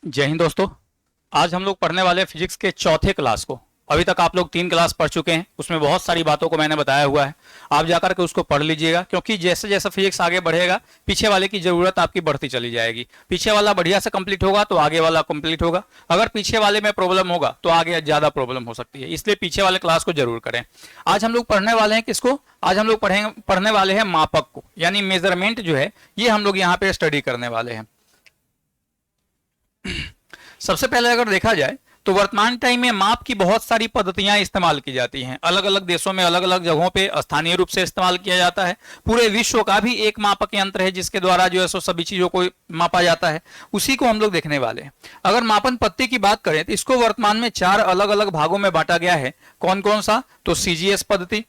जय हिंद दोस्तों। आज हम लोग पढ़ने वाले हैं फिजिक्स के चौथे क्लास को। अभी तक आप लोग 3 क्लास पढ़ चुके हैं, उसमें बहुत सारी बातों को मैंने बताया हुआ है। आप जाकर के उसको पढ़ लीजिएगा, क्योंकि जैसे जैसे फिजिक्स आगे बढ़ेगा पीछे वाले की जरूरत आपकी बढ़ती चली जाएगी। पीछे वाला बढ़िया से कंप्लीट होगा तो आगे वाला कंप्लीट होगा, अगर पीछे वाले में प्रॉब्लम होगा तो आगे ज्यादा प्रॉब्लम हो सकती है, इसलिए पीछे वाले क्लास को जरूर करें। आज हम लोग पढ़ने वाले हैं किसको? आज हम लोग पढ़ने वाले हैं मापक को, यानी मेजरमेंट जो है ये हम लोग यहाँ पे स्टडी करने वाले हैं। सबसे पहले अगर देखा जाए तो वर्तमान टाइम में माप की बहुत सारी पद्धतियां इस्तेमाल की जाती हैं। अलग अलग देशों में अलग अलग जगहों पे स्थानीय रूप से इस्तेमाल किया जाता है। पूरे विश्व का भी एक मापक यंत्र है जिसके द्वारा जो है सो सभी चीजों को मापा जाता है, उसी को हम लोग देखने वाले हैं। अगर मापन पद्धति की बात करें तो इसको वर्तमान में 4 अलग अलग भागों में बांटा गया है। कौन कौन सा? तो सीजीएस पद्धति,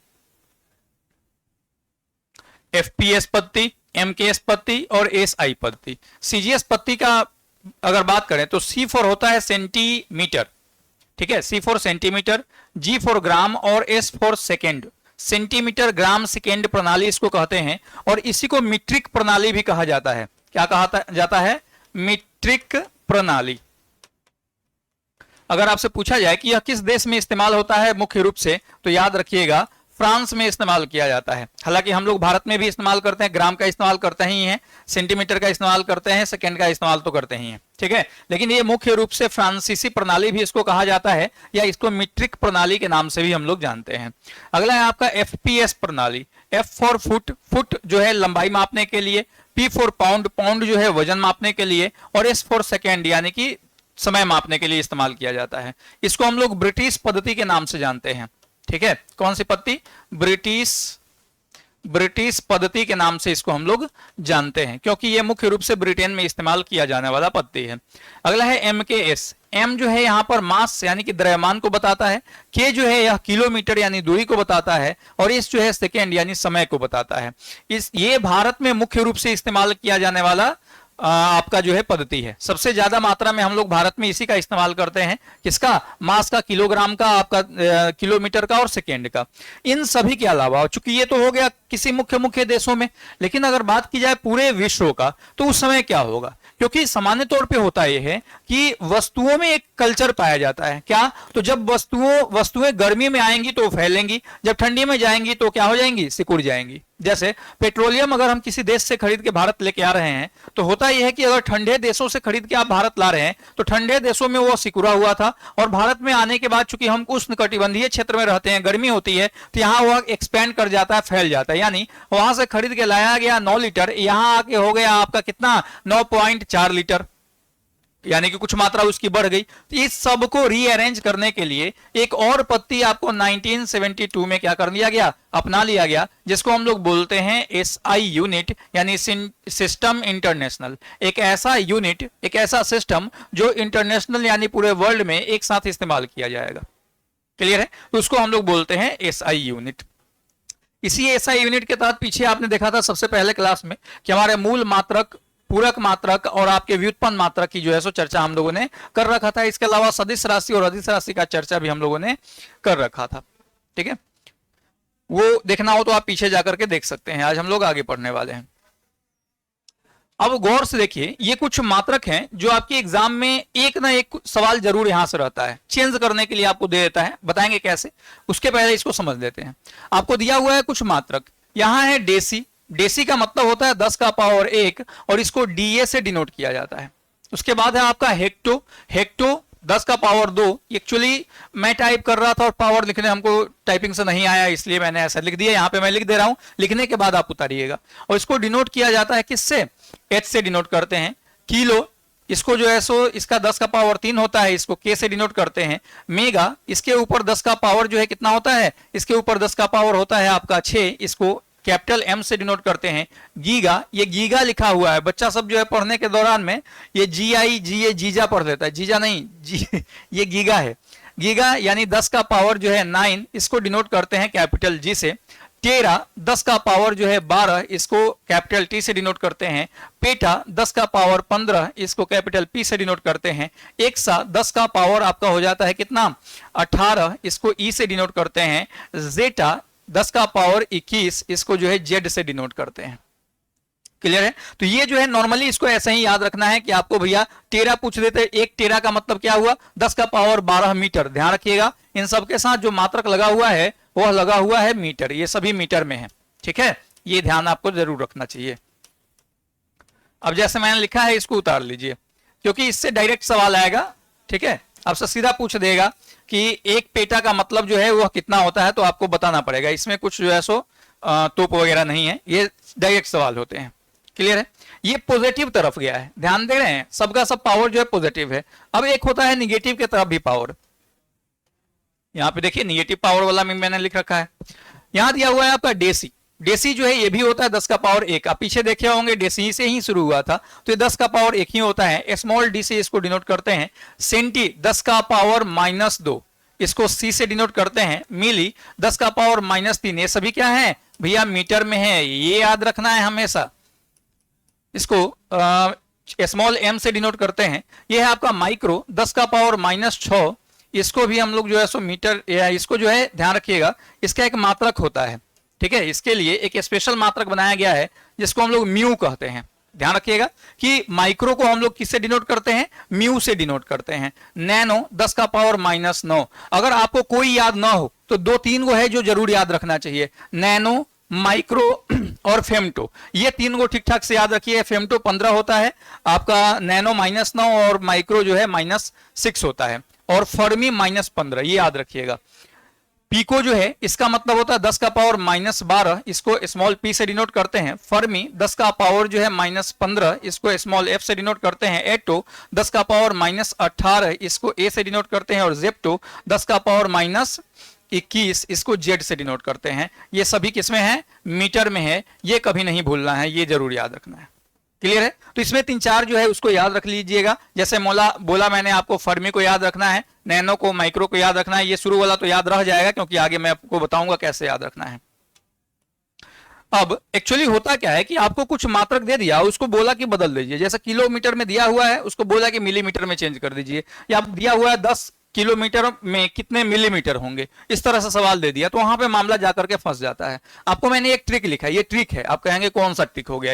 एफपीएस पद्धति, एमकेएस पद्धति और एसआई पद्धति। सीजीएस पद्धति का अगर बात करें तो C फॉर होता है सेंटीमीटर, ठीक है, C for centimetre, G for gram और S for second. Centimetre, gram, second प्रणाली इसको कहते हैं, और इसी को मीट्रिक प्रणाली भी कहा जाता है। क्या कहा जाता है? मीट्रिक प्रणाली। अगर आपसे पूछा जाए कि यह किस देश में इस्तेमाल होता है मुख्य रूप से, तो याद रखिएगा फ्रांस में इस्तेमाल किया जाता है। हालांकि हम लोग भारत में भी इस्तेमाल करते हैं, ग्राम का इस्तेमाल करते ही हैं, सेंटीमीटर का इस्तेमाल करते हैं, सेकंड का इस्तेमाल तो करते ही हैं, ठीक है। लेकिन ये मुख्य रूप से फ्रांसीसी प्रणाली भी इसको कहा जाता है, या इसको मीट्रिक प्रणाली के नाम से भी हम लोग जानते हैं। अगला है आपका एफपीएस प्रणाली। एफ फॉर फुट, फुट जो है लंबाई मापने के लिए, पी फॉर पाउंड, पाउंड जो है वजन मापने के लिए, और एस फॉर सेकेंड यानी कि समय मापने के लिए इस्तेमाल किया जाता है। इसको हम लोग ब्रिटिश पद्धति के नाम से जानते हैं, ठीक है। कौन सी पद्धति? ब्रिटिश पद्धति के नाम से इसको हम लोग जानते हैं, क्योंकि यह मुख्य रूप से ब्रिटेन में इस्तेमाल किया जाने वाला पद्धति है। अगला है एमकेएस। एम जो है यहाँ पर मास यानी कि द्रव्यमान को बताता है, के जो है यह किलोमीटर यानी दूरी को बताता है, और इस जो है सेकेंड यानी समय को बताता है। ये भारत में मुख्य रूप से इस्तेमाल किया जाने वाला आपका जो है पद्धति है। सबसे ज्यादा मात्रा में हम लोग भारत में इसी का इस्तेमाल करते हैं। किसका? मास का, किलोग्राम का, आपका किलोमीटर का और सेकेंड का। इन सभी के अलावा, चूंकि ये तो हो गया किसी मुख्य देशों में, लेकिन अगर बात की जाए पूरे विश्व का तो उस समय क्या होगा? क्योंकि सामान्य तौर पे होता यह है कि वस्तुओं में एक कल्चर पाया जाता है। क्या? तो जब वस्तुएं गर्मी में आएंगी तो फैलेंगी, जब ठंडी में जाएंगी तो क्या हो जाएंगी? सिकुड़ जाएंगी। जैसे पेट्रोलियम अगर हम किसी देश से खरीद के भारत लेके आ रहे हैं तो होता यह है कि अगर ठंडे देशों से खरीद के आप भारत ला रहे हैं तो ठंडे देशों में वो सिकुड़ा हुआ था, और भारत में आने के बाद चूंकि हम उष्णकटिबंधीय क्षेत्र में रहते हैं, गर्मी होती है, तो यहाँ वह एक्सपेंड कर जाता है, फैल जाता है। यानी वहां से खरीद के लाया गया 9 लीटर, यहां आके हो गया आपका कितना? 9.4 लीटर, यानी कि कुछ मात्रा उसकी बढ़ गई। तो इस सब को रीअरेंज करने के लिए एक और पद्धति आपको 1972 में क्या कर लिया गया? अपना लिया गया, जिसको हम लोग बोलते हैं एसआई यूनिट, यानी सिस्टम इंटरनेशनल। एक ऐसा यूनिट, एक ऐसा सिस्टम जो इंटरनेशनल यानी पूरे वर्ल्ड में एक साथ इस्तेमाल किया जाएगा। क्लियर है? तो उसको हम लोग बोलते हैं एसआई यूनिट। इसी एसआई यूनिट के तहत पीछे आपने देखा था सबसे पहले क्लास में कि हमारे मूल मात्रक, पूरक मात्रक और आपके व्युत्पन्न मात्रक की जो है सो चर्चा हम लोगों ने कर रखा था। इसके अलावा सदिश राशि और अदिश राशि का चर्चा भी हम लोगों ने कर रखा था, ठीक है। वो देखना हो तो आप पीछे जाकर के देख सकते हैं। आज हम लोग आगे पढ़ने वाले हैं। अब गौर से देखिए, ये कुछ मात्रक हैं जो आपके एग्जाम में एक ना एक सवाल जरूर यहां से रहता है, चेंज करने के लिए आपको दे देता है। बताएंगे कैसे, उसके पहले इसको समझ लेते हैं। आपको दिया हुआ है कुछ मात्रक। यहां है डेसी। डेसी का मतलब होता है 10 का पावर 1, और इसको डीए से डिनोट किया जाता है। उसके बाद है आपका हेक्टो। हेक्टो 10 का पावर 2। एक्चुअली मैं टाइप कर रहा था और पावर लिखने हमको टाइपिंग से नहीं आया, इसलिए मैंने ऐसा लिख दिया। यहां पे मैं लिख दे रहा हूं, लिखने के बाद आप उतारिएगा। और इसको डिनोट किया जाता है किससे? एच से डिनोट करते हैं। किलो, इसको जो है सो इसका 10 का पावर 3 होता है, इसको के से डिनोट करते हैं। मेगा, इसके ऊपर 10 का पावर जो है कितना होता है? इसके ऊपर 10 का पावर होता है आपका 6, इसको कैपिटल एम से डिनोट करते हैं। गीगा, ये गीगा लिखा हुआ है, बच्चा सब जो है पढ़ने के दौरान में ये ये जीजा पढ़ लेता है, जीजा नहीं ये गीगा है। गीगा यानी 10 का पावर जो है 9, इसको डिनोट करते हैं कैपिटल जी से। टेरा 10 का पावर जो है 12, इसको कैपिटल टी से डिनोट करते हैं। पेटा 10 का पावर 15, इसको कैपिटल पी से डिनोट करते हैं। एक्सा 10 का पावर आपका हो जाता है कितना? 18, इसको ई से डिनोट करते हैं। जेटा 10 का पावर 21, इसको जो है जेड से डिनोट करते हैं। क्लियर है? तो ये जो है नॉर्मली इसको ऐसे ही याद रखना है कि आपको भैया टेरा पूछ देते, एक टेरा का मतलब क्या हुआ, 10 का पावर 12 मीटर। ध्यान रखिएगा इन सबके साथ जो मात्रक लगा हुआ है वह लगा हुआ है मीटर, ये सभी मीटर में है। ठीक है, ये ध्यान आपको जरूर रखना चाहिए। अब जैसे मैंने लिखा है इसको उतार लीजिए, क्योंकि इससे डायरेक्ट सवाल आएगा। ठीक है, आपसे सीधा पूछ देगा कि एक पेटा का मतलब जो है वह कितना होता है, तो आपको बताना पड़ेगा। इसमें कुछ जो है सो तोप वगैरह नहीं है, ये डायरेक्ट सवाल होते हैं। क्लियर है? ये पॉजिटिव तरफ गया है, ध्यान दे रहे हैं, सबका सब पावर जो है पॉजिटिव है। अब एक होता है निगेटिव की तरफ भी पावर, यहां पे देखिए निगेटिव पावर वाला में मैंने लिख रखा है। यहां दिया हुआ है आपका डेसी, डेसी जो है ये भी होता है 10 का पावर 1। आप पीछे देखे होंगे डेसी से ही शुरू हुआ था, तो ये 10 का पावर 1 ही होता है। स्मॉल डी से इसको डिनोट करते हैं। सेंटी 10 का पावर -2, इसको सी से डिनोट करते हैं। मिली 10 का पावर -3, ये सभी क्या है भैया मीटर में है, ये याद रखना है हमेशा। इसको स्मॉल एम से डिनोट करते हैं। ये है आपका माइक्रो 10 का पावर -6, इसको भी हम लोग जो है सो मीटर, इसको जो है ध्यान रखिएगा इसका एक मात्रक होता है। ठीक है, इसके लिए एक स्पेशल मात्रक बनाया गया है जिसको हम लोग म्यू कहते हैं। ध्यान रखिएगा कि माइक्रो को हम लोग किससे डिनोट करते हैं, म्यू से डिनोट करते हैं। नैनो 10 का पावर -9। अगर आपको कोई याद ना हो तो 2-3 गो है जो जरूर याद रखना चाहिए, नैनो, माइक्रो और फेमटो, ये 3 गो ठीक ठाक से याद रखिए। फेमटो 15 होता है आपका, नैनो -9 और माइक्रो जो है -6 होता है, और फर्मी -15, ये याद रखिएगा। पीको जो है इसका मतलब होता है 10 का पावर -12, इसको स्मॉल पी से डिनोट करते हैं। फर्मी 10 का पावर जो है -15, इसको स्मॉल एफ से डिनोट करते हैं। एटो 10 का पावर -18, इसको ए से डिनोट करते हैं। और जेप्टो 10 का पावर -21, इसको जेड से डिनोट करते हैं। ये सभी किसमें है, मीटर में है, ये कभी नहीं भूलना है, ये जरूर याद रखना है। क्लियर है? तो इसमें 3-4 जो है उसको याद रख लीजिएगा। जैसे बोला मैंने आपको फर्मी को याद रखना है, नैनो को, माइक्रो को याद रखना है। ये शुरू वाला तो याद रह जाएगा क्योंकि आगे मैं आपको बताऊंगा कैसे याद रखना है। अब एक्चुअली होता क्या है कि आपको कुछ मात्रक दे दिया, उसको बोला कि बदल दीजिए। जैसे किलोमीटर में दिया हुआ है, उसको बोला कि मिलीमीटर में चेंज कर दीजिए। या दिया हुआ है 10 किलोमीटर में कितने मिलीमीटर होंगे, इस तरह से सवाल दे दिया, तो वहां पे मामला जाकर के फंस जाता है। आपको मैंने एक ट्रिक लिखा है, ये ट्रिक है। आप कहेंगे कौन सा ट्रिक हो गया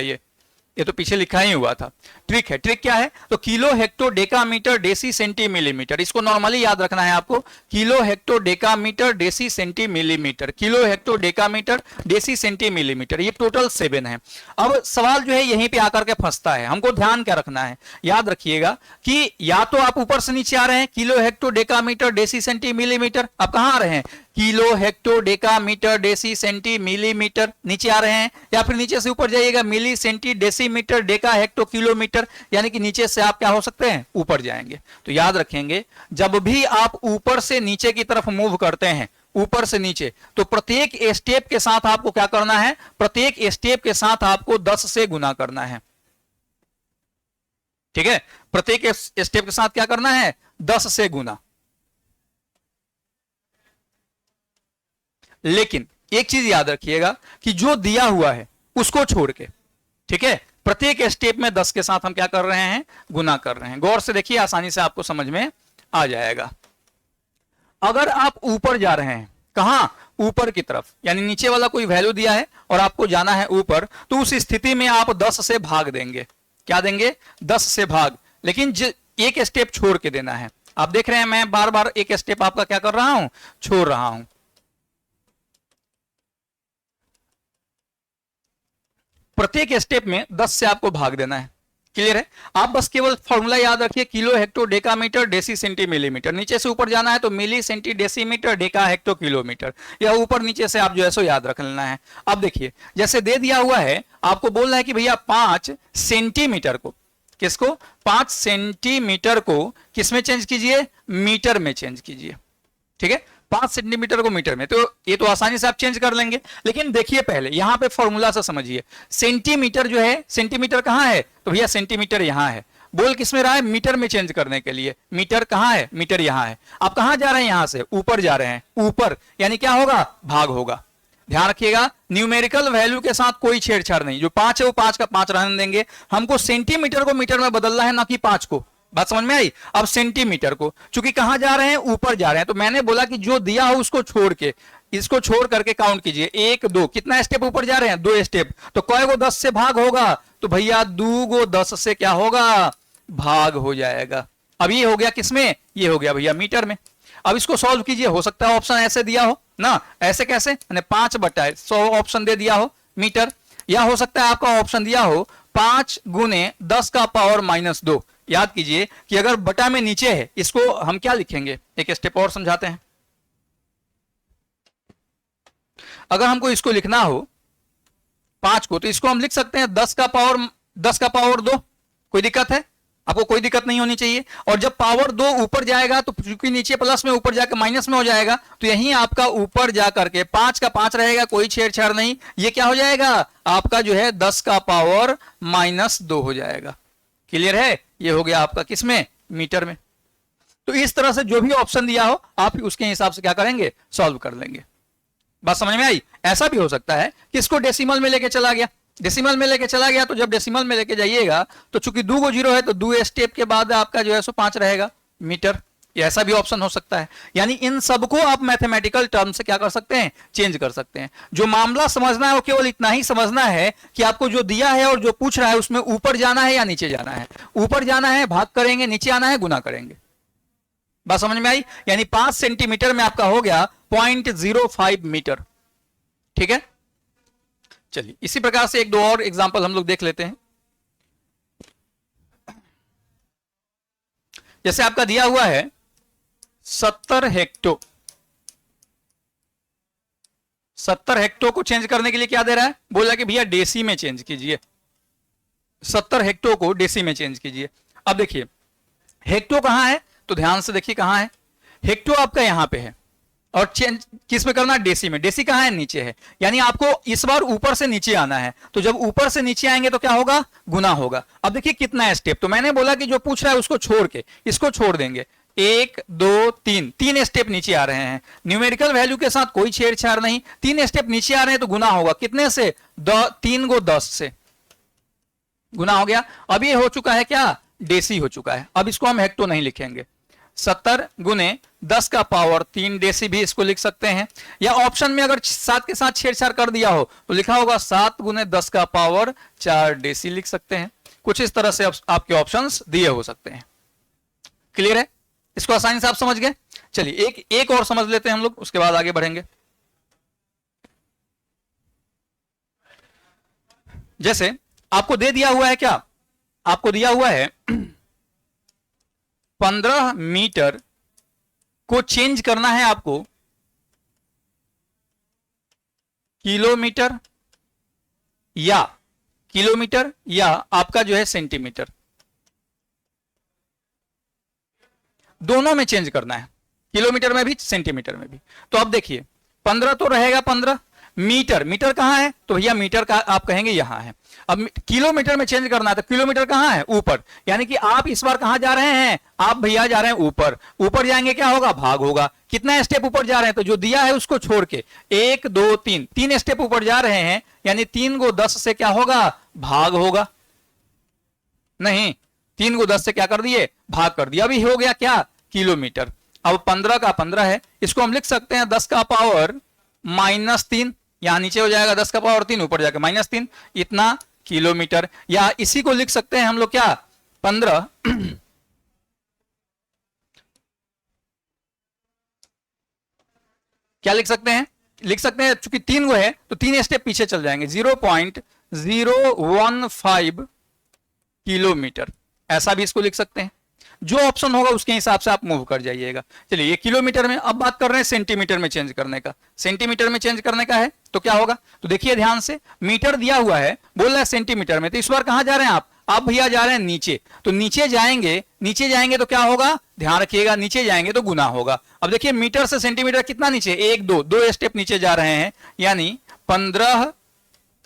ये तो पीछे लिखा ही हुआ था। ट्रिक है, ट्रिक क्या है, तो kilo, hecto, decametre, deci, centi, millimetre, इसको नॉर्मली याद रखना है आपको। Kilo, hecto, decametre, deci, centi, millimetre, kilo, hecto, decametre, deci, centi, millimetre, ये टोटल 7 है। अब सवाल जो है यहीं पे आकर के फंसता है। हमको ध्यान क्या रखना है, याद रखिएगा कि या तो आप ऊपर से नीचे आ रहे हैं, kilo, hecto, decametre, deci, centi, millimetre, आप कहां आ रहे हैं, kilo, hecto, decametre, deci, centi, millimetre, नीचे आ रहे हैं। या फिर नीचे से ऊपर जाइएगा, milli, centi, decimetre, deca, hecto, kilometre, यानी कि नीचे से आप क्या हो सकते हैं, ऊपर जाएंगे। तो याद रखेंगे जब भी आप ऊपर से नीचे की तरफ मूव करते हैं, ऊपर से नीचे, तो प्रत्येक स्टेप के साथ आपको क्या करना है, प्रत्येक स्टेप के साथ आपको 10 से गुना करना है। ठीक है, प्रत्येक स्टेप के साथ क्या करना है, 10 से गुना। लेकिन एक चीज याद रखिएगा कि जो दिया हुआ है उसको छोड़ के, ठीक है, प्रत्येक स्टेप में 10 के साथ हम क्या कर रहे हैं, गुना कर रहे हैं। गौर से देखिए, आसानी से आपको समझ में आ जाएगा। अगर आप ऊपर जा रहे हैं, कहां, ऊपर की तरफ, यानी नीचे वाला कोई वैल्यू दिया है और आपको जाना है ऊपर, तो उस स्थिति में आप 10 से भाग देंगे। क्या देंगे, 10 से भाग, लेकिन एक स्टेप छोड़ के देना है। आप देख रहे हैं मैं बार बार एक स्टेप आपका क्या कर रहा हूं, छोड़ रहा हूं। प्रत्येक स्टेप में 10 से आपको भाग देना है। क्लियर है? आप बस केवल फॉर्मूला याद रखिए, kilo, hecto, decametre, deci, centi, millimetre. नीचे से ऊपर जाना है तो milli, centi, decimetre, deca, hecto, kilometre, या ऊपर नीचे से आप जो है सो याद रख लेना है। अब देखिए, जैसे दे दिया हुआ है, आपको बोलना है कि भैया 5 सेंटीमीटर को, किसको, 5 सेंटीमीटर को किसमें चेंज कीजिए, मीटर में चेंज कीजिए। ठीक है, 5 सेंटीमीटर को मीटर में, तो ये तो आसानी से आप चेंज कर लेंगे। लेकिन देखिए पहले यहां पे फॉर्मूला से समझिए। सेंटीमीटर जो है, सेंटीमीटर कहां है, तो भैया सेंटीमीटर यहां है। बोल किसमें रहा है, मीटर में चेंज करने के लिए। मीटर कहां है, मीटर यहां है। आप कहां जा रहे हैं, यहां से ऊपर जा रहे हैं। ऊपर यानी क्या होगा, भाग होगा। ध्यान रखिएगा, न्यूमेरिकल वैल्यू के साथ कोई छेड़छाड़ नहीं। जो 5 है वो 5 का 5 रहने देंगे। हमको सेंटीमीटर को मीटर में बदलना है, ना कि 5 को। बात समझ में आई? अब सेंटीमीटर को, चूंकि कहां जा रहे हैं, ऊपर जा रहे हैं, तो मैंने बोला कि जो दिया हो उसको छोड़ के, इसको छोड़ करके काउंट कीजिए। 1 2, कितना स्टेप ऊपर जा रहे हैं, 2 स्टेप, तो कई को 10 से भाग होगा, तो भैया 2 गो 10 से क्या होगा, भाग हो जाएगा। अब ये हो गया किसमें, ये हो गया भैया मीटर में। अब इसको सॉल्व कीजिए, हो सकता है ऑप्शन ऐसे दिया हो ना, ऐसे कैसे, 5/100 ऑप्शन दे दिया हो मीटर, या हो सकता है आपका ऑप्शन दिया हो 5 गुने 10 का पावर -2। याद कीजिए कि अगर बटा में नीचे है, इसको हम क्या लिखेंगे, एक स्टेप और समझाते हैं। अगर हमको इसको लिखना हो 5 को, तो इसको हम लिख सकते हैं 10 का पावर 2। कोई दिक्कत है आपको, कोई दिक्कत नहीं होनी चाहिए। और जब पावर 2 ऊपर जाएगा तो चूंकि नीचे प्लस में, ऊपर जाकर माइनस में हो जाएगा, तो यहीं आपका ऊपर जाकर के 5 का 5 रहेगा, कोई छेड़छाड़ नहीं। ये क्या हो जाएगा आपका जो है 10 का पावर -2 हो जाएगा। क्लियर है, ये हो गया आपका किसमें, मीटर में। तो इस तरह से जो भी ऑप्शन दिया हो आप उसके हिसाब से क्या करेंगे, सॉल्व कर लेंगे। बात समझ में आई। ऐसा भी हो सकता है कि इसको डेसिमल में लेके चला गया, डेसिमल में लेके चला गया, तो जब डेसिमल में लेके जाइएगा तो चूंकि 2 को 0 है तो 2 स्टेप के बाद आपका जो है सो 5 रहेगा मीटर। ऐसा भी ऑप्शन हो सकता है। यानी इन सबको आप मैथमेटिकल टर्म से क्या कर सकते हैं, चेंज कर सकते हैं। जो मामला समझना है वो केवल इतना ही समझना है कि आपको जो दिया है और जो पूछ रहा है उसमें ऊपर जाना है या नीचे जाना है। ऊपर जाना है भाग करेंगे, नीचे आना है गुना करेंगे। बात समझ में आई। यानी 5 सेंटीमीटर में आपका हो गया 0.05 मीटर। ठीक है, चलिए इसी प्रकार से एक दो और एग्जांपल हम लोग देख लेते हैं। जैसे आपका दिया हुआ है 70 हेक्टो, 70 हेक्टो को चेंज करने के लिए क्या दे रहा है, बोला कि भैया डेसी में चेंज कीजिए, 70 हेक्टो को डेसी में चेंज कीजिए। अब देखिए हेक्टो कहां है, तो ध्यान से देखिए कहां है, हेक्टो आपका यहां पे है और चेंज किस में करना, डेसी में। डेसी कहां है, नीचे है। यानी आपको इस बार ऊपर से नीचे आना है, तो जब ऊपर से नीचे आएंगे तो क्या होगा, गुना होगा। अब देखिए कितना है स्टेप, तो मैंने बोला कि जो पूछ रहा है उसको छोड़ के इसको छोड़ देंगे। 1 2 3, 3 स्टेप नीचे आ रहे हैं। न्यूमेरिकल वैल्यू के साथ कोई छेड़छाड़ नहीं, 3 स्टेप नीचे आ रहे हैं तो गुना होगा कितने से, 3 गो 10 से गुना हो गया। अब ये हो चुका है क्या, डेसी हो चुका है। अब इसको हम हेक्टो नहीं लिखेंगे, 70 गुने 10 का पावर 3 डेसी भी इसको लिख सकते हैं। या ऑप्शन में अगर 7 के साथ छेड़छाड़ कर दिया हो तो लिखा होगा 7 गुने 10 का पावर 4 डेसी लिख सकते हैं। कुछ इस तरह से आपके ऑप्शंस दिए हो सकते हैं। क्लियर है, इसको आसानी से आप समझ गए। चलिए एक और समझ लेते हैं हम लोग, उसके बाद आगे बढ़ेंगे। जैसे आपको दे दिया हुआ है क्या, आपको दिया हुआ है 15 मीटर को चेंज करना है आपको किलोमीटर या आपका जो है सेंटीमीटर, दोनों में चेंज करना है, किलोमीटर में भी सेंटीमीटर में भी। तो अब देखिए 15 तो रहेगा 15, मीटर कहां है, तो भैया मीटर का आप कहेंगे यहां है। अब किलोमीटर में चेंज करना है तो किलोमीटर कहां है, ऊपर। यानी कि आप इस बार कहां जा रहे हैं, आप भैया जा रहे हैं ऊपर। ऊपर जाएंगे क्या होगा, भाग होगा। कितना स्टेप ऊपर जा रहे हैं, तो जो दिया है उसको छोड़ के 1 2 3, 3 स्टेप ऊपर जा रहे हैं। यानी 3 गो 10 से क्या होगा, भाग होगा। नहीं, 3 गो 10 से क्या कर दिए, भाग कर दिया। अभी हो गया क्या, किलोमीटर। अब 15 का 15 है, इसको हम लिख सकते हैं 10 का पावर -3, यहां नीचे हो जाएगा 10 का पावर 3, ऊपर जाके -3, इतना किलोमीटर। या इसी को लिख सकते हैं हम लोग क्या, 15 क्या लिख सकते हैं, चूंकि 3 गो है तो 3 स्टेप पीछे चल जाएंगे, 0.015 किलोमीटर, ऐसा भी इसको लिख सकते हैं। जो ऑप्शन होगा उसके हिसाब से आप मूव कर जाइएगा। चलिए ये किलोमीटर में, अब बात कर रहे हैं सेंटीमीटर में चेंज करने का। सेंटीमीटर में चेंज करने का है तो क्या होगा, तो देखिए ध्यान से, मीटर दिया हुआ है, बोल रहा है सेंटीमीटर में, तो इस बार कहां जा रहे हैं आप भैया जा रहे हैं नीचे। तो नीचे जाएंगे तो क्या होगा, ध्यान रखिएगा, नीचे जाएंगे तो गुना होगा। अब देखिए मीटर से सेंटीमीटर कितना नीचे, 1 2 स्टेप नीचे जा रहे हैं। यानी 15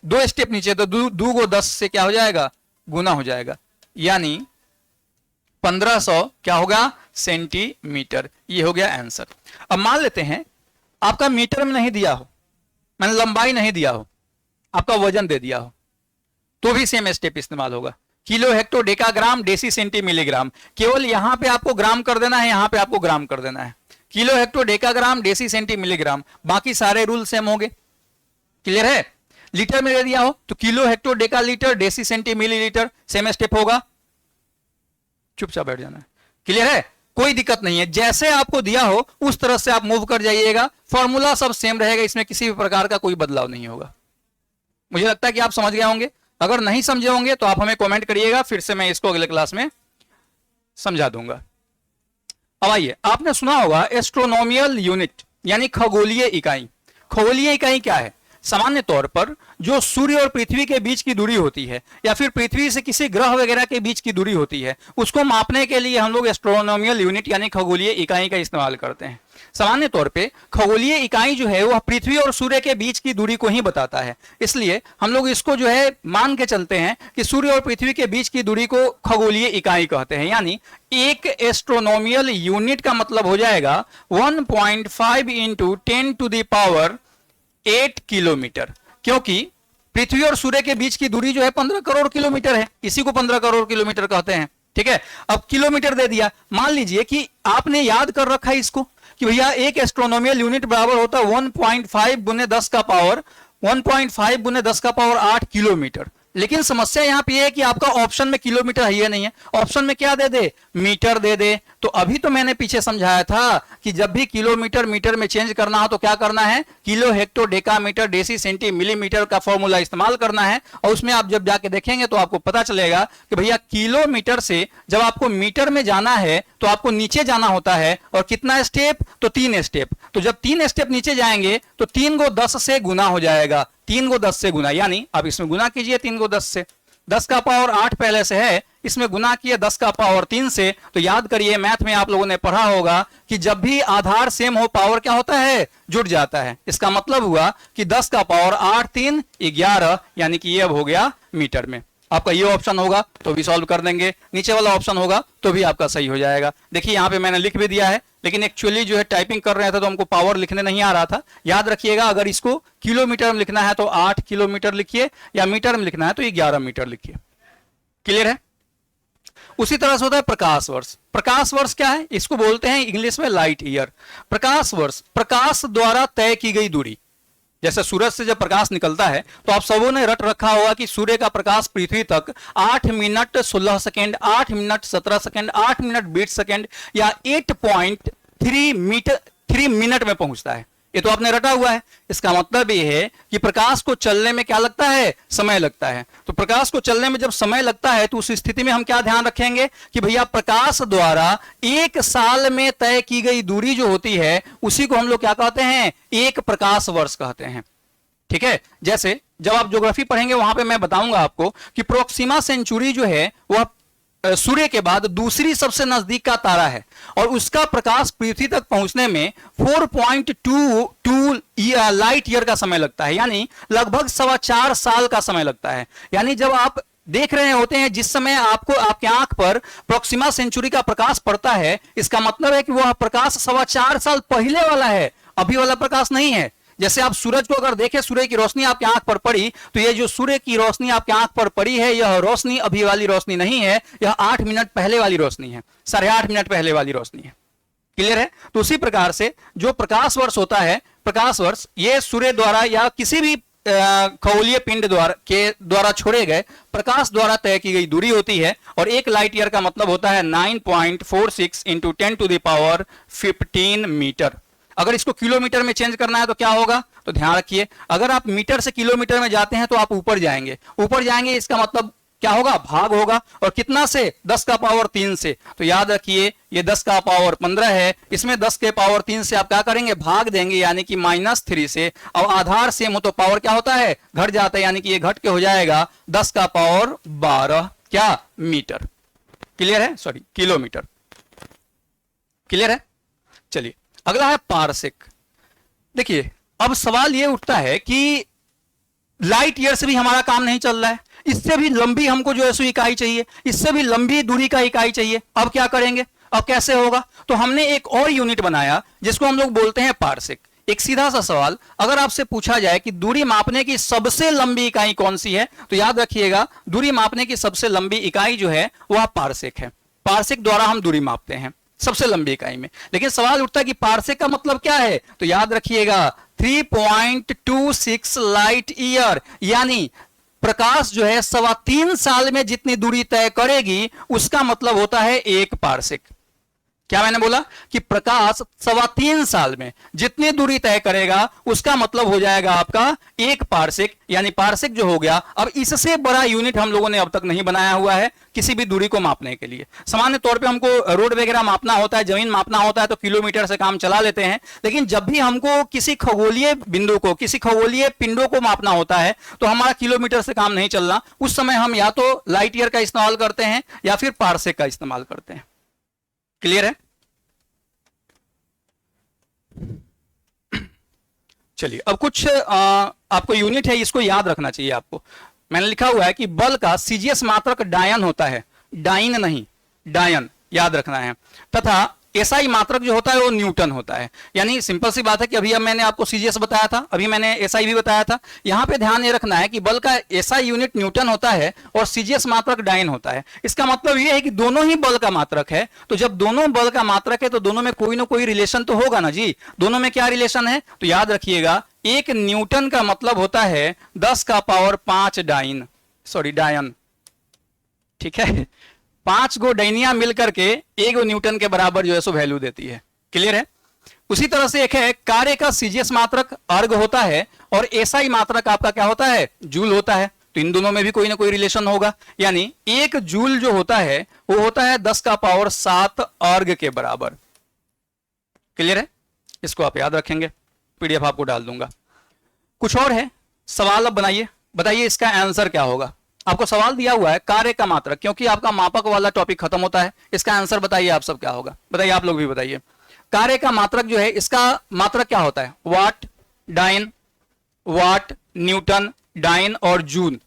2 स्टेप नीचे, तो 2 गो 10 से क्या हो जाएगा, गुना हो जाएगा। यानी 1500 क्या होगा, सेंटीमीटर। ये हो गया आंसर। अब मान लेते हैं आपका मीटर में नहीं दिया हो, मैंने लंबाई नहीं दिया हो, आपका वजन दे दिया हो, तो भी सेम स्टेप इस्तेमाल होगा। Kilo hecto decagram deci centi milligram, केवल यहां पे आपको ग्राम कर देना है, यहां पे आपको ग्राम कर देना है। Kilo hecto decagram deci centi milligram, बाकी सारे रूल सेम होंगे। क्लियर है। लीटर में दे दिया हो तो kilo, hecto, decalitre, deci, centi, millilitre, same step होगा, चुपचाप बैठ जाना है। क्लियर है, कोई दिक्कत नहीं है, जैसे आपको दिया हो उस तरह से आप मूव कर जाइएगा, फॉर्मूला सब सेम रहेगा, इसमें किसी भी प्रकार का कोई बदलाव नहीं होगा। मुझे लगता है कि आप समझ गए होंगे, अगर नहीं समझे होंगे तो आप हमें कमेंट करिएगा, फिर से मैं इसको अगले क्लास में समझा दूंगा। अब आइए, आपने सुना होगा एस्ट्रोनॉमिकल यूनिट यानी खगोलीय इकाई। खगोलीय इकाई क्या है? सामान्य तौर पर जो सूर्य और पृथ्वी के बीच की दूरी होती है या फिर पृथ्वी से किसी ग्रह वगैरह के बीच की दूरी होती है, उसको मापने के लिए हम लोग एस्ट्रोनॉमिकल यूनिट यानी खगोलीय इकाई का इस्तेमाल करते हैं। सामान्य तौर पे खगोलीय इकाई जो है वह पृथ्वी और सूर्य के बीच की दूरी को ही बताता है, इसलिए हम लोग इसको जो है मान के चलते हैं कि सूर्य और पृथ्वी के बीच की दूरी को खगोलीय इकाई कहते हैं। यानी एक एस्ट्रोनॉमिकल यूनिट का मतलब हो जाएगा 1.5 into 10 to the power 8 kilometre, क्योंकि पृथ्वी और सूर्य के बीच की दूरी जो है 15 करोड़ किलोमीटर है, इसी को 15 करोड़ किलोमीटर कहते हैं। ठीक है, अब किलोमीटर दे दिया, मान लीजिए कि आपने याद कर रखा है इसको कि भैया एक एस्ट्रोनॉमिकल यूनिट बराबर होता है 1.5 गुने 10 का पावर 1.5 गुने 10 का पावर 8 किलोमीटर। लेकिन समस्या यहां पे है कि आपका ऑप्शन में किलोमीटर है या नहीं है, ऑप्शन में क्या दे दे, मीटर दे दे। तो अभी तो मैंने पीछे समझाया था कि जब भी किलोमीटर मीटर में चेंज करना हो तो क्या करना है, kilo, hecto, decametre, deci, centi, millimetre का फॉर्मूला इस्तेमाल करना है। और उसमें आप जब जाके देखेंगे तो आपको पता चलेगा कि भैया किलोमीटर से जब आपको मीटर में जाना है तो आपको नीचे जाना होता है, और कितना स्टेप, तो 3 स्टेप। तो जब 3 स्टेप नीचे जाएंगे तो 3 को 10 से गुना हो जाएगा, 3 को 10 से गुना, यानी आप इसमें गुना कीजिए 3 को 10 से, 10 का पावर 8 पहले से है, इसमें गुना किए 10 का पावर 3 से। तो याद करिए, मैथ में आप लोगों ने पढ़ा होगा कि जब भी आधार सेम हो पावर क्या होता है, जुड़ जाता है। इसका मतलब हुआ कि 10 का पावर 8 3 11, यानी कि ये अब हो गया मीटर में। आपका ये ऑप्शन होगा तो भी सॉल्व कर देंगे, नीचे वाला ऑप्शन होगा तो भी आपका सही हो जाएगा। देखिए यहाँ पे मैंने लिख भी दिया है, लेकिन एक्चुअली जो है टाइपिंग कर रहे थे तो हमको पावर लिखने नहीं आ रहा था। याद रखिएगा, अगर इसको किलोमीटर में लिखना है तो 8 किलोमीटर लिखिए, या मीटर में लिखना है तो 11 मीटर लिखिए। क्लियर है? उसी तरह से होता है प्रकाश वर्ष। प्रकाश वर्ष क्या है? इसको बोलते हैं इंग्लिश में लाइट ईयर। प्रकाश वर्ष प्रकाश द्वारा तय की गई दूरी। जैसे सूरज से जब प्रकाश निकलता है तो आप सबों ने रट रखा होगा कि सूर्य का प्रकाश पृथ्वी तक 8 minute 16 second, 8 minute 17 second, 8 minute 20 second या 8.3 मिनट में पहुंचता है। ये तो आपने रटा हुआ है। इसका मतलब ये है कि प्रकाश को चलने में क्या लगता है, समय लगता है। तो प्रकाश को चलने में जब समय लगता है तो उस स्थिति में हम क्या ध्यान रखेंगे कि भैया प्रकाश द्वारा 1 साल में तय की गई दूरी जो होती है उसी को हम लोग क्या कहते हैं, 1 प्रकाश वर्ष कहते हैं। ठीक है, जैसे जब आप ज्योग्राफी पढ़ेंगे वहां पे मैं बताऊंगा आपको कि प्रोक्सिमा सेंचुरी जो है वह सूर्य के बाद दूसरी सबसे नजदीक का तारा है, और उसका प्रकाश पृथ्वी तक पहुंचने में 4.22 लाइट ईयर का समय लगता है, यानी लगभग 4.25 साल का समय लगता है। यानी जब आप देख रहे होते हैं जिस समय आपको आपके आंख पर प्रोक्सिमा सेंचुरी का प्रकाश पड़ता है, इसका मतलब है कि वह प्रकाश 4.25 साल पहले वाला है, अभी वाला प्रकाश नहीं है। जैसे आप सूरज को अगर देखें, सूर्य की रोशनी आपकी आंख पर पड़ी, तो ये जो सूर्य की रोशनी आपकी आंख पर पड़ी है, यह रोशनी अभी वाली रोशनी नहीं है, यह 8 मिनट पहले वाली रोशनी है, 8.5 मिनट पहले वाली रोशनी है। क्लियर है? तो उसी प्रकार से जो प्रकाश वर्ष होता है, प्रकाश वर्ष ये सूर्य द्वारा या किसी भी खगोलीय पिंड द्वारा छोड़े गए प्रकाश द्वारा तय की गई दूरी होती है, और 1 लाइट ईयर का मतलब होता है 9.46 into 10 to the power 15 metre. अगर इसको किलोमीटर में चेंज करना है तो क्या होगा, तो ध्यान रखिए, अगर आप मीटर से किलोमीटर में जाते हैं तो आप ऊपर जाएंगे, इसका मतलब क्या होगा, भाग होगा, और कितना से, 10 का पावर 3 से। तो याद रखिए ये 10 का पावर 15 है, इसमें 10 के पावर 3 से आप क्या करेंगे, भाग देंगे, यानी कि -3 से। और आधार सेम हो तो पावर क्या होता है, घट जाता है, यानी कि ये घट के हो जाएगा 10 का पावर 12 क्या, मीटर। क्लियर है? Sorry, kilometre. क्लियर है? चलिए अगला है पारसेक। देखिए अब सवाल यह उठता है कि लाइट ईयर से भी हमारा काम नहीं चल रहा है, इससे भी लंबी हमको जो है सो इकाई चाहिए, इससे भी लंबी दूरी का इकाई चाहिए। अब क्या करेंगे, अब कैसे होगा? तो हमने एक और यूनिट बनाया जिसको हम लोग बोलते हैं पारसेक। एक सीधा सा सवाल, अगर आपसे पूछा जाए कि दूरी मापने की सबसे लंबी इकाई कौन सी है, तो याद रखिएगा दूरी मापने की सबसे लंबी इकाई जो है वह पारसेक है। पारसेक द्वारा हम दूरी मापते हैं सबसे लंबी इकाई में। लेकिन सवाल उठता है कि पारसेक का मतलब क्या है, तो याद रखिएगा 3.26 लाइट ईयर, यानी प्रकाश जो है 3.25 साल में जितनी दूरी तय करेगी उसका मतलब होता है 1 पारसेक। क्या मैंने बोला कि प्रकाश 3.25 साल में जितनी दूरी तय करेगा उसका मतलब हो जाएगा आपका 1 पारसेक, यानी पारसेक जो हो गया। अब इससे बड़ा यूनिट हम लोगों ने अब तक नहीं बनाया हुआ है किसी भी दूरी को मापने के लिए। सामान्य तौर पे हमको रोड वगैरह मापना होता है, जमीन मापना होता है तो किलोमीटर से काम चला लेते हैं, लेकिन जब भी हमको किसी खगोलीय बिंदु को, किसी खगोलीय पिंडों को मापना होता है तो हमारा किलोमीटर से काम नहीं चलना। उस समय हम या तो लाइट ईयर का इस्तेमाल करते हैं या फिर पारसेक का इस्तेमाल करते हैं। क्लियर है? चलिए अब कुछ आपको यूनिट है, इसको याद रखना चाहिए आपको। मैंने लिखा हुआ है कि बल का सीजीएस मात्रक डायन होता है, डाइन नहीं, डायन याद रखना है। तथा एसआई मात्रक जो होता है वो न्यूटन होता है। यानी सिंपल सी बात है कि अभी अब मैंने आपको सीजीएस बताया था, अभी मैंने एसआई भी बताया था। यहां पे ध्यान ये रखना है कि बल का एसआई यूनिट न्यूटन होता है और सीजीएस मात्रक डायन होता है। इसका मतलब ये है कि दोनों ही बल का मात्रक है, तो जब दोनों बल का मात्रक है तो दोनों में कोई ना कोई रिलेशन तो होगा ना जी। दोनों में क्या रिलेशन है तो याद रखिएगा, 1 न्यूटन का मतलब होता है 10⁵ डाइन, सॉरी डायन, ठीक है। 5 गो डैनिया मिलकर के 1 न्यूटन के बराबर जो है सो वैल्यू देती है। क्लियर है? उसी तरह से एक है कार्य का सीजीएस मात्रक अर्ग होता है और एसआई मात्रक आपका क्या होता है, जूल होता है। तो इन दोनों में भी कोई ना कोई रिलेशन होगा, यानी 1 जूल जो होता है वो होता है 10⁷ अर्ग के बराबर। क्लियर है? इसको आप याद रखेंगे, पीडीएफ आपको डाल दूंगा। कुछ और है सवाल, अब बनाइए, बताइए इसका आंसर क्या होगा। आपको सवाल दिया हुआ है कार्य का मात्रक, क्योंकि आपका मापक वाला टॉपिक खत्म होता है। इसका आंसर बताइए आप सब क्या होगा, बताइए आप लोग भी बताइए। कार्य का मात्रक जो है, इसका मात्रक क्या होता है, वाट, डाइन, वाट, न्यूटन, डाइन और जूल।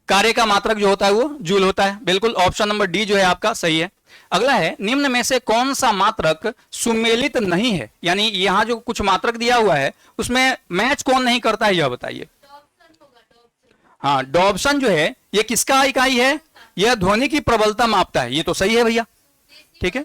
कार्य का मात्रक जो होता है वो जूल होता है। बिल्कुल, ऑप्शन नंबर डी जो है आपका सही है। अगला है, निम्न में से कौन सा मात्रक सुमेलित नहीं है, यानी यहां जो कुछ मात्रक दिया हुआ है उसमें मैच कौन नहीं करता है, यह बताइए। हाँ, डॉब्सन जो है ये किसका इकाई है, यह ध्वनि की प्रबलता मापता है। ये तो सही है भैया, ठीक है।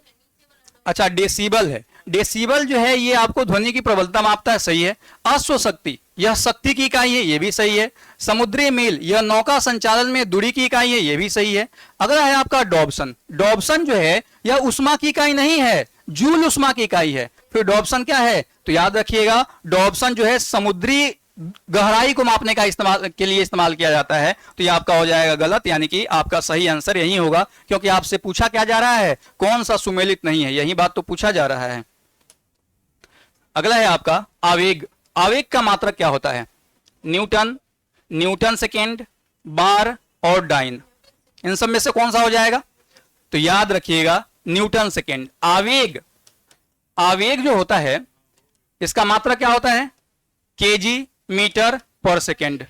अच्छा, डेसिबल है, डेसिबल जो है ये आपको ध्वनि की प्रबलता मापता है, सही है। अश्व शक्ति, यह शक्ति की इकाई है, ये भी सही है। समुद्री मील, यह नौका संचालन में दूरी की इकाई है, ये भी सही है। अगला है आपका डॉब्सन। डॉब्सन जो है यह उष्मा की इकाई नहीं है, जूल उष्मा की इकाई है। फिर डॉब्सन क्या है तो याद रखिएगा, डॉब्सन जो है समुद्री गहराई को मापने का इस्तेमाल के लिए इस्तेमाल किया जाता है। तो ये आपका हो जाएगा गलत, यानी कि आपका सही आंसर यही होगा, क्योंकि आपसे पूछा क्या जा रहा है, कौन सा सुमेलित नहीं है, यही बात तो पूछा जा रहा है। अगला है आपका आवेग। आवेग का मात्रक क्या होता है, न्यूटन, न्यूटन सेकेंड, बार और डाइन। इन सब में से कौन सा हो जाएगा तो याद रखिएगा न्यूटन सेकेंड। आवेग, आवेग जो होता है इसका मात्रक क्या होता है, केजी मीटर पर सेकेंड,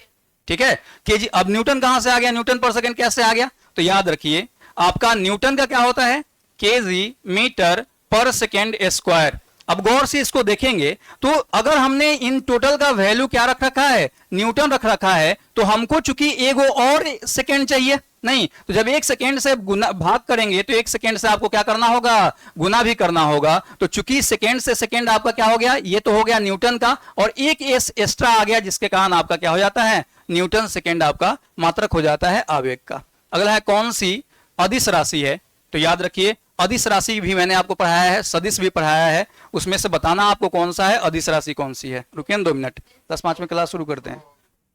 ठीक है। केजी, अब न्यूटन कहां से आ गया, न्यूटन पर सेकेंड कैसे आ गया तो याद रखिए आपका न्यूटन का क्या होता है, केजी मीटर पर सेकेंड स्क्वायर। अब गौर से इसको देखेंगे तो अगर हमने इन टोटल का वैल्यू क्या रख रखा है, न्यूटन रख रखा है, तो हमको चूंकि एक और सेकेंड चाहिए नहीं, तो जब 1 सेकेंड से गुना भाग करेंगे तो 1 सेकेंड से आपको क्या करना होगा, गुना भी करना होगा। तो चूंकि सेकेंड से सेकेंड आपका क्या हो गया, ये तो हो गया न्यूटन का, और एक एस एक्स्ट्रा आ गया, जिसके कारण आपका क्या हो जाता है, न्यूटन सेकेंड आपका मात्रक हो जाता है आवेग का। अगला है कौन सी अदिश राशि है, तो याद रखिए अदिश राशि भी मैंने आपको पढ़ाया है, सदिश भी पढ़ाया है, उसमें से बताना आपको कौन सा है, अदिश राशि कौन सी है। रुकिए 2 मिनट, 10-5 में क्लास शुरू करते हैं,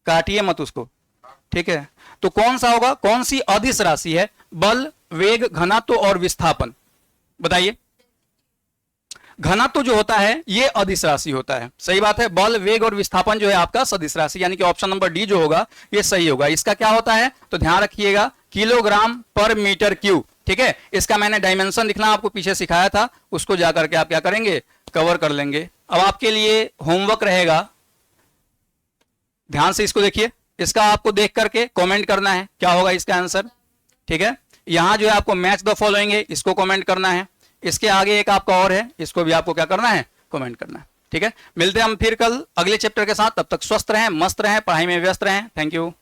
काटिए मत उसको, ठीक है। तो कौन सा होगा, कौन सी अदिश राशि है, बल, वेग, घनत्व और विस्थापन, बताइए। घनत्व जो होता है ये अदिश राशि होता है, सही बात है। बल, वेग और विस्थापन जो है आपका सदिश राशि, यानी कि ऑप्शन नंबर डी जो होगा ये सही होगा। इसका क्या होता है तो ध्यान रखिएगा, किलोग्राम पर मीटर क्यूब, ठीक है। इसका मैंने डायमेंशन लिखना आपको पीछे सिखाया था, उसको जाकर के आप क्या करेंगे, कवर कर लेंगे। अब आपके लिए होमवर्क रहेगा, ध्यान से इसको देखिए, इसका आपको देख करके कमेंट करना है क्या होगा इसका आंसर, ठीक है। यहां जो है आपको मैच द फॉलोइंग है, इसको कमेंट करना है। इसके आगे एक आपका और है, इसको भी आपको क्या करना है, कमेंट करना है, ठीक है। मिलते हैं हम फिर कल अगले चैप्टर के साथ, तब तक स्वस्थ रहें, मस्त रहें, पढ़ाई में व्यस्त रहें। Thank you.